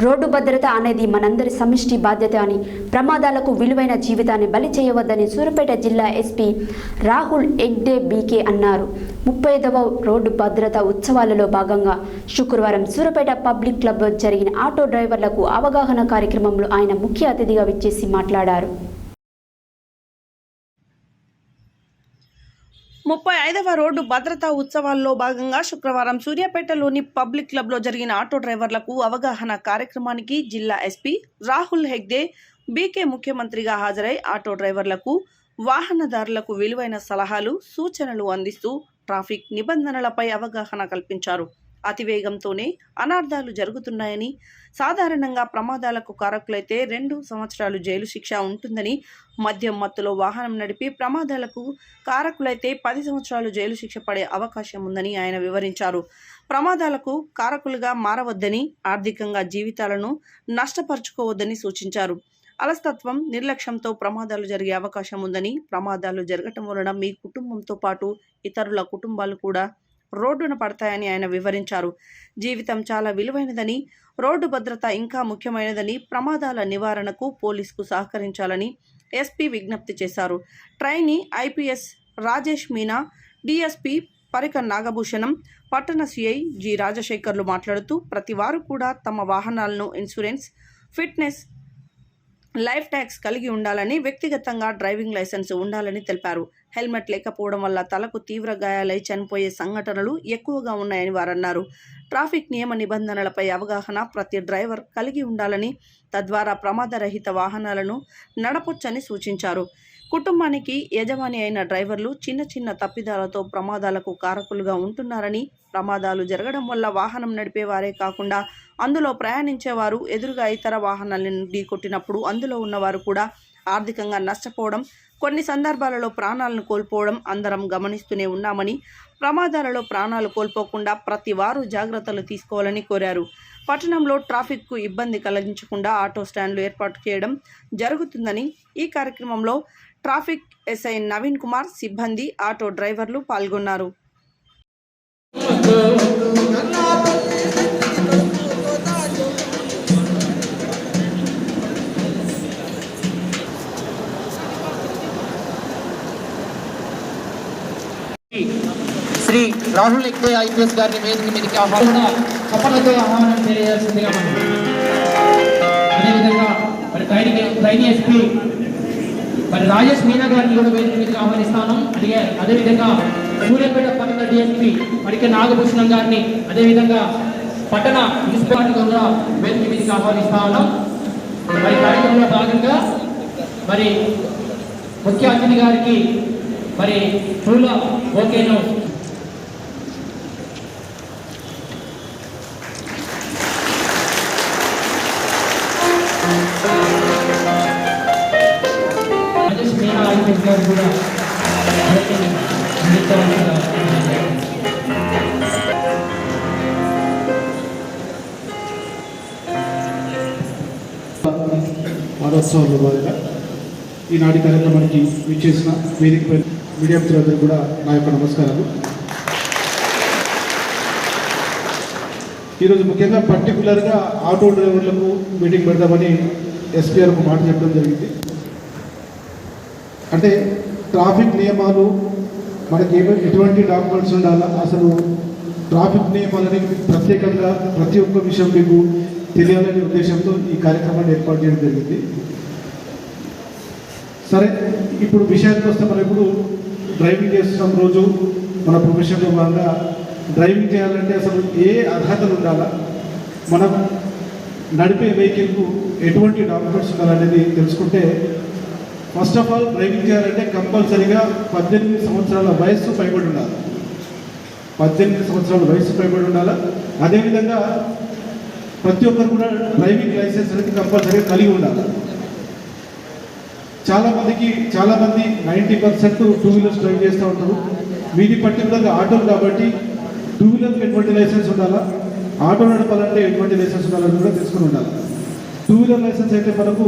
Road భద్రత అనేది మనందరి సమిష్టి బాధ్యత అని, ప్రమాదాలకు విలువైన జీవితాన్ని బలి చేయవద్దని సూర్యాపేట జిల్లా ఎస్పీ రాహుల్ హెగ్డే బీకే అన్నారు. 35వ రోడ్డు భద్రతా ఉత్సవాలలో భాగంగా శుక్రవారం సూర్యాపేట పబ్లిక్ క్లబ్లో జరిగిన ఆటో డ్రైవర్లకు అవగాహన కార్యక్రమంలో ఆయన ముఖ్య అతిథిగా విచ్చేసి మాట్లాడారు. 35వ రోడ్డు భద్రతా ఉత్సవాల్లో భాగంగా శుక్రవారం సూర్యాపేటలోని పబ్లిక్ క్లబ్లో జరిగిన ఆటో డ్రైవర్లకు అవగాహన కార్యక్రమానికి జిల్లా ఎస్పీ రాహుల్ హెగ్డే బీకే ముఖ్యమంత్రిగా హాజరై ఆటో డ్రైవర్లకు, వాహనదారులకు విలువైన సలహాలు, సూచనలు అందిస్తూ ట్రాఫిక్ నిబంధనలపై అవగాహన కల్పించారు. అతివేగంతోనే అనార్థాలు జరుగుతున్నాయని, సాధారణంగా ప్రమాదాలకు కారకులైతే 2 సంవత్సరాలు జైలు శిక్ష ఉంటుందని, మద్యం మత్తులో వాహనం నడిపి ప్రమాదాలకు కారకులైతే 10 సంవత్సరాలు జైలు శిక్ష పడే అవకాశం ఉందని ఆయన వివరించారు. ప్రమాదాలకు కారకులుగా మారవద్దని, ఆర్థికంగా జీవితాలను నష్టపరుచుకోవద్దని సూచించారు. అలసత్వం, నిర్లక్ష్యంతో ప్రమాదాలు జరిగే అవకాశం ఉందని, ప్రమాదాలు జరగటం వలన మీ కుటుంబంతో పాటు ఇతరుల కుటుంబాలు కూడా రోడ్డున పడతాయని ఆయన వివరించారు. జీవితం చాలా విలువైనదని, రోడ్డు భద్రత ఇంకా ముఖ్యమైనదని, ప్రమాదాల నివారణకు పోలీసుకు సహకరించాలని ఎస్పీ విజ్ఞప్తి చేశారు. Trainee IPS Rajesh Meena, DSP Parika Nagabhushanam, పట్టణ సిఐ జి రాజశేఖర్లు మాట్లాడుతూ ప్రతి వారు కూడా తమ వాహనాలను ఇన్సూరెన్స్, ఫిట్నెస్, లైఫ్ ట్యాక్స్ కలిగి ఉండాలని, వ్యక్తిగతంగా డ్రైవింగ్ లైసెన్స్ ఉండాలని తెలిపారు. హెల్మెట్ లేకపోవడం వల్ల తలకు తీవ్ర గాయాలై చనిపోయే సంఘటనలు ఎక్కువగా ఉన్నాయని వారన్నారు. ట్రాఫిక్ నియమ నిబంధనలపై అవగాహన ప్రతి డ్రైవర్ కలిగి ఉండాలని, తద్వారా ప్రమాదరహిత వాహనాలను నడపొచ్చని సూచించారు. కుటుంబానికి యజమాని అయిన డ్రైవర్లు చిన్న చిన్న తప్పిదాలతో ప్రమాదాలకు కారకులుగా ఉంటున్నారని, ప్రమాదాలు జరగడం వల్ల వాహనం నడిపేవారే కాకుండా అందులో ప్రయాణించేవారు ఎదురుగా ఇతర వాహనాలను ఢీకొట్టినప్పుడు అందులో ఉన్నవారు కూడా ఆర్థికంగా నష్టపోవడం, కొన్ని సందర్భాలలో ప్రాణాలను కోల్పోవడం అందరం గమనిస్తూనే ఉన్నామని, ప్రమాదాలలో ప్రాణాలు కోల్పోకుండా ప్రతి వారు జాగ్రత్తలు తీసుకోవాలని కోరారు. పట్టణంలో ట్రాఫిక్కు ఇబ్బంది కలిగించకుండా ఆటో స్టాండ్లు ఏర్పాటు చేయడం జరుగుతుందని, ఈ కార్యక్రమంలో ట్రాఫిక్ ఎస్ఐ నవీన్ కుమార్, సిబ్బంది, ఆటో డ్రైవర్లు పాల్గొన్నారు. శ్రీ రాహుల్ హెగ్డే ఐపీఎస్ గారిని వేదిక మీదకి కప్పలతో ఆహ్వానం తెలియజేస్తుందిగా మనం. అదేవిధంగా మరి ట్రైనీ ఎస్పీ మరి రాజేష్ మీనా గారిని కూడా వేదిక మీదకి ఆహ్వానిస్తాను. అదేవిధంగా సూర్యాపేట పట్టణ డిఎస్పీ పరిక నాగభూషణం గారిని, అదేవిధంగా పట్టణ మున్సిపాలిటీ కూడా వేదిక మీదకి ఆహ్వానిస్తా ఉన్నాం. మరి కార్యక్రమంలో భాగంగా మరి ముఖ్య అతిథి గారికి మరి పూల ఓకేను రాజేష్ మీనా ఐపీఎస్ గారు కూడా వారోత్సవంలో భాగంగా ఈనాటి కార్యక్రమానికి విచ్చేసిన వేదికపై మీడియా మిత్రులందరూ కూడా నా యొక్క నమస్కారాలు. ఈరోజు ముఖ్యంగా పర్టికులర్గా ఆటో డ్రైవర్లకు మీటింగ్ పెడదామని ఎస్పీ గారు ఒక మాట చెప్పడం జరిగింది. అంటే ట్రాఫిక్ నియమాలు మనకి ఎటువంటి డాక్యుమెంట్స్ ఉండాలా, అసలు ట్రాఫిక్ నియమాలని ప్రత్యేకంగా ప్రతి ఒక్క విషయం మీకు తెలియాలనే ఉద్దేశంతో ఈ కార్యక్రమాన్ని ఏర్పాటు చేయడం జరిగింది. సరే, ఇప్పుడు విషయానికి వస్తే మనం ఇప్పుడు డ్రైవింగ్ చేస్తున్న రోజు మన ప్రొఫెషన్లో భాగంగా డ్రైవింగ్ చేయాలంటే అసలు ఏ అర్హతలు ఉండాలా, మనం నడిపే వెహికల్కు ఎటువంటి డాక్యుమెంట్స్ ఉండాలనేది తెలుసుకుంటే, ఫస్ట్ ఆఫ్ ఆల్ డ్రైవింగ్ చేయాలంటే కంపల్సరీగా 18 సంవత్సరాల వయస్సు పైబడి ఉండాలి. 18 సంవత్సరాల వయస్సు పైబడి ఉండాలి. అదేవిధంగా ప్రతి ఒక్కరు కూడా డ్రైవింగ్ లైసెన్స్ అనేది కంపల్సరీగా కలిగి ఉండాలి. చాలామంది 90% 2 వీలర్స్ డ్రైవ్ చేస్తూ ఉంటారు. మీది పర్టికులర్గా ఆటోలు కాబట్టి 2 వీలర్కి ఎటువంటి లైసెన్స్ ఉండాలా, ఆటో నడపాలంటే ఎటువంటి లైసెన్స్ ఉండాలని కూడా తెలుసుకుని ఉండాలి. 2 వీలర్ లైసెన్స్ అయితే మనకు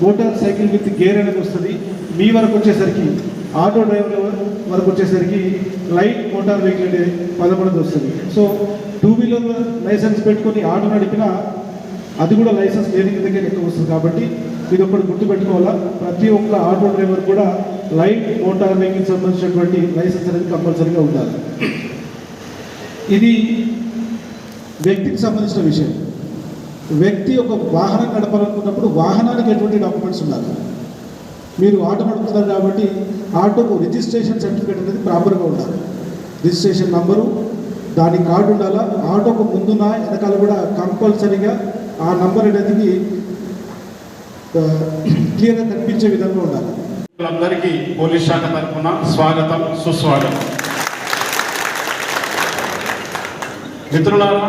మోటార్ సైకిల్ విత్ గేర్ అనేది వస్తుంది. మీ వరకు వచ్చేసరికి ఆటో డ్రైవర్ వరకు వచ్చేసరికి లైట్ మోటార్ వెహికల్ అనే పదం అనేది వస్తుంది. సో 2 వీలర్ లైసెన్స్ పెట్టుకొని ఆటో నడిపినా అది కూడా లైసెన్స్ లేని కిందకే లెక్క వస్తుంది. కాబట్టి ఇది ఒకటి గుర్తుపెట్టుకోవాలా, ప్రతి ఒక్క ఆటో డ్రైవర్ కూడా లైట్ మోటార్ వెహికల్ సంబంధించినటువంటి లైసెన్స్ అనేది కంపల్సరీగా ఉండాలి. ఇది వ్యక్తికి సంబంధించిన విషయం. వ్యక్తి ఒక వాహనం నడపాలనుకున్నప్పుడు వాహనానికి ఎటువంటి డాక్యుమెంట్స్ ఉండాలి. మీరు ఆటో నడుపుతున్నారు కాబట్టి ఆటోకు రిజిస్ట్రేషన్ సర్టిఫికేట్ అనేది ప్రాపర్గా ఉండాలి. రిజిస్ట్రేషన్ నంబరు, దాని కార్డు ఉండాలా. ఆటోకు ముందున్న వెనకాల కూడా కంపల్సరీగా ఆ నంబర్ అనేది క్లియర్గా కనిపించే విధంగా ఉండాలి. అందరికీ పోలీస్ శాఖ తరఫున స్వాగతం, సుస్వాగతం. మిత్రులారా,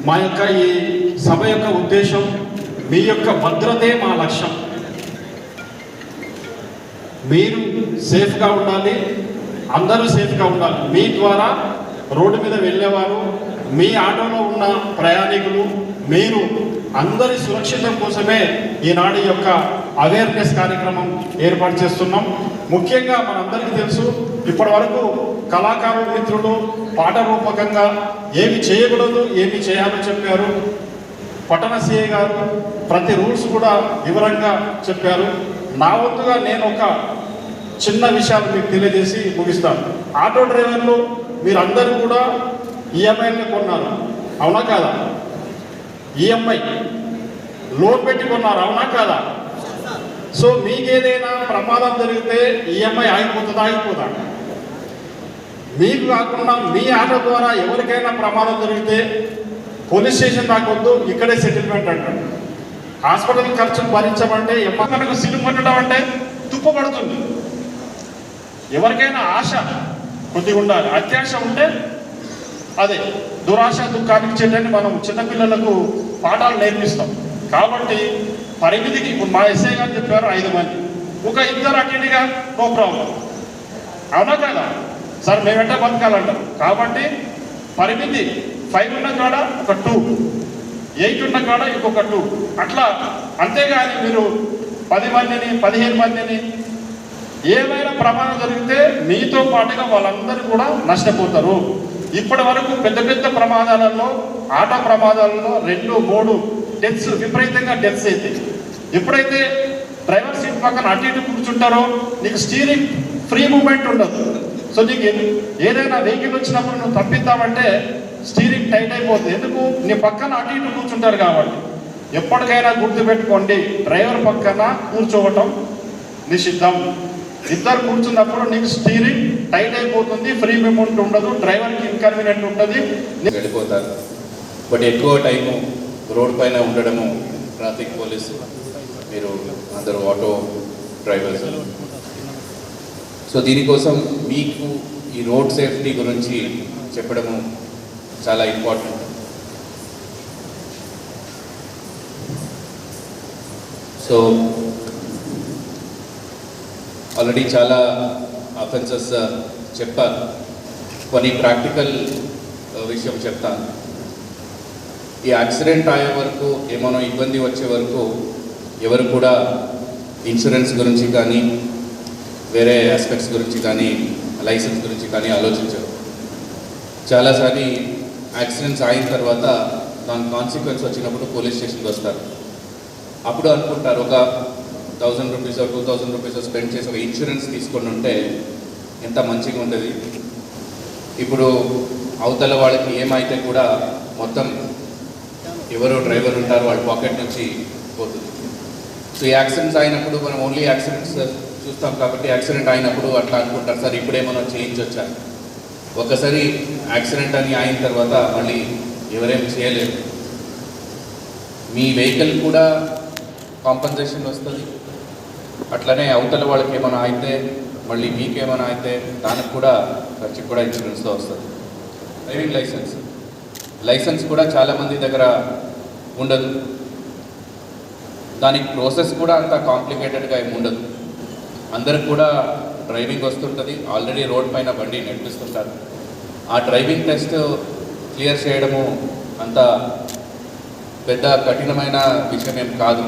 మా యొక్క ఈ సభ యొక్క ఉద్దేశం మీ యొక్క భద్రతే మా లక్ష్యం. మీరు సేఫ్గా ఉండాలి, అందరూ సేఫ్గా ఉండాలి. మీ ద్వారా రోడ్డు మీద వెళ్ళేవారు, మీ ఆటోలో ఉన్న ప్రయాణికులు, మీరు అందరి సురక్షితం కోసమే ఈనాడు యొక్క అవేర్నెస్ కార్యక్రమం ఏర్పాటు చేస్తున్నాం. ముఖ్యంగా మనందరికీ తెలుసు, ఇప్పటి వరకు కళాకారుల మిత్రులు పాట రూపకంగా ఏమి చేయకూడదు, ఏమి చేయాలో చెప్పారు. పట్టణ సిఐ గారు ప్రతి రూల్స్ కూడా వివరంగా చెప్పారు. నా వంతుగా నేను ఒక చిన్న విషయాలు మీకు తెలియజేసి ముగిస్తాను. ఆటో డ్రైవర్లు మీరందరూ కూడా ఈఎంఐని కొన్నారు, అవునా కాదా? ఈఎంఐ లోన్ పెట్టి కొన్నారు, అవునా కాదా? సో మీకు ఏదైనా ప్రమాదం జరిగితే ఈఎంఐ ఆగిపోదా? మీకు కాకుండా మీ ఆటో ద్వారా ఎవరికైనా ప్రమాదం జరిగితే పోలీస్ స్టేషన్ రాకొద్దు, ఇక్కడే సెటిల్మెంట్ అంటాడు. హాస్పిటల్ ఖర్చులు భరించమంటే మనకు సిలుము కొట్టడం అంటే తుప్పబడుతుంది. ఎవరికైనా ఆశ కొద్దిగా ఉండాలి, అత్యాశ ఉంటే అదే దురాశ దుఃఖానికి చెట్టని మనం చిన్నపిల్లలకు పాఠాలు నేర్పిస్తాం. కాబట్టి పరిమితికి ఇప్పుడు మా ఎస్ఐ గారు చెప్పారు 5 మంది, ఒక 2 అటెండ్గా నో ప్రాబ్లం, అవునా కదా సార్? మేమంటే బతకాలంటారు. కాబట్టి పరిమితి 5 ఉన్న కాడ ఒక 2, 8 ఉన్న కాడ ఇంకొక 2, అట్లా. అంతేగాని మీరు 10 మందిని 15 మందిని ఏమైనా ప్రమాదం జరిగితే మీతో పాటుగా వాళ్ళందరూ కూడా నష్టపోతారు. ఇప్పటి వరకు పెద్ద పెద్ద ప్రమాదాలలో, ఆటో ప్రమాదాలలో 2, 3 డెత్స్, విపరీతంగా డెత్స్ అయితే. ఎప్పుడైతే డ్రైవర్ సీట్ పక్కన అటు ఇటు కూర్చుంటారో నీకు స్టీరింగ్ ఫ్రీ మూమెంట్ ఉండదు. సో నీకు ఏదైనా వెహికల్ వచ్చినప్పుడు నువ్వు తప్పిద్దామంటే స్టీరింగ్ టైట్ అయిపోతుంది. ఎందుకు? నీ పక్కన అటు ఇటు కూర్చుంటారు కాబట్టి. ఎప్పటికైనా గుర్తుపెట్టుకోండి, డ్రైవర్ పక్కన కూర్చోవటం నిషిద్ధం. 2 కూర్చున్నప్పుడు నీకు స్టీరింగ్ టైట్ అయిపోతుంది, ఫ్రీ మూమెంట్ ఉండదు, డ్రైవర్కి ఇన్కన్వీనియంట్ ఉంటుంది, వెళ్ళిపోతారు. బట్ ఎక్కువ టైము రోడ్ పైన ఉండడము ట్రాఫిక్ పోలీసు, మీరు అందరూ ఆటో డ్రైవర్స్. సో దీనికోసం మీకు ఈ రోడ్ సేఫ్టీ గురించి చెప్పడము చాలా ఇంపార్టెంట్. సో ఆల్రెడీ చాలా అఫెన్సెస్ చెప్పారు, కొన్ని ప్రాక్టికల్ విషయం చెప్తాను. ఈ యాక్సిడెంట్ అయ్యే వరకు, ఏమైనా ఇబ్బంది వచ్చే వరకు ఎవరు కూడా ఇన్సూరెన్స్ గురించి కానీ వేరే ఆస్పెక్ట్స్ గురించి కానీ లైసెన్స్ గురించి కానీ ఆలోచించరు. చాలాసారి యాక్సిడెంట్స్ అయిన తర్వాత దాని కాన్సిక్వెన్స్ వచ్చినప్పుడు పోలీస్ స్టేషన్కి వస్తారు. అప్పుడు అనుకుంటారు ఒక 1000 రూపీస్ 2000 రూపీస్ స్పెండ్ చేసి ఒక ఇన్సూరెన్స్ తీసుకొని ఉంటే ఎంత మంచిగా ఉంటుంది. ఇప్పుడు అవతల వాళ్ళకి ఏమైతే కూడా మొత్తం ఎవరో డ్రైవర్ ఉంటారు వాళ్ళ పాకెట్ నుంచి పోతుంది. సో ఈ యాక్సిడెంట్స్ అయినప్పుడు మనం ఓన్లీ యాక్సిడెంట్స్ చూస్తాం కాబట్టి యాక్సిడెంట్ అయినప్పుడు అట్లా అనుకుంటారు, సార్ ఇప్పుడేమన్నా చేయించొచ్చా. ఒకసారి యాక్సిడెంట్ అని అయిన తర్వాత మళ్ళీ ఎవరేం చేయలేరు. మీ వెహికల్ కూడా కాంపన్సేషన్ వస్తుంది, అట్లనే అవతల వాళ్ళకి ఏమైనా అయితే మళ్ళీ మీకేమైనా అయితే దానికి కూడా ఖర్చుకి కూడా ఇన్సూరెన్స్తో వస్తుంది. డ్రైవింగ్ లైసెన్స్ కూడా చాలామంది దగ్గర ఉండదు, దానికి ప్రాసెస్ కూడా అంత కాంప్లికేటెడ్గా ఏమి ఉండదు. అందరికి కూడా డ్రైవింగ్ వస్తుంటుంది, ఆల్రెడీ రోడ్ పైన బండి నడిపిస్తుంటారు. ఆ డ్రైవింగ్ టెస్ట్ క్లియర్ చేయడము అంత పెద్ద కఠినమైన విషయం ఏం కాదు.